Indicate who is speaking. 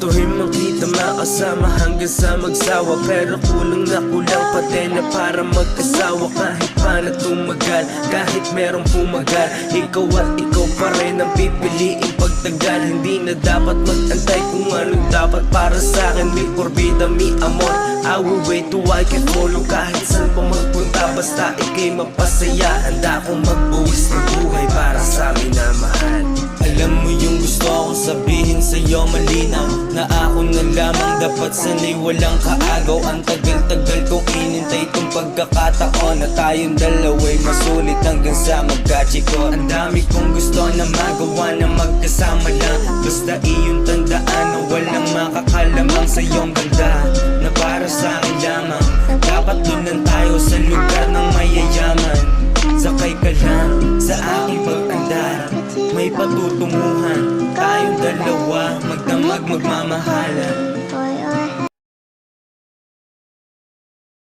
Speaker 1: Gustuhin makita makasama hanggang sa magsawa, pero kulang na kulang pa din na para magkasawa. Kahit pa na tumagal, kahit merong pumagal, ikaw at ikaw pa rin ang pipiliin pagtagal. Hindi na dapat magantay kung anong dapat para sa akin. May porbida, may amor, I will wait till I can follow. Kahit saan pa magpunta, basta ikay mapasaya. Handa akong magbuwis ng buhay para sa amin na mahal. Alam mo yung gusto akong sabihin sa'yo malinaw, na ako na lamang dapat sanay walang kaagaw. Ang tagal-tagal kong inintay tong pagkakataon na tayong dalawa'y masulit hanggang sa magkachiko. Ang dami kong gusto na magawa na magkasama lang, basta iyong tandaan na walang makakalamang sa iyong ganda na para sa akin lamang. Dapat dunan tayo sa lugar ng mayayaman. Sakay ka lang sa aking pag-andar, may patutunguhan tayong dalawa, magdamag magmamahalan.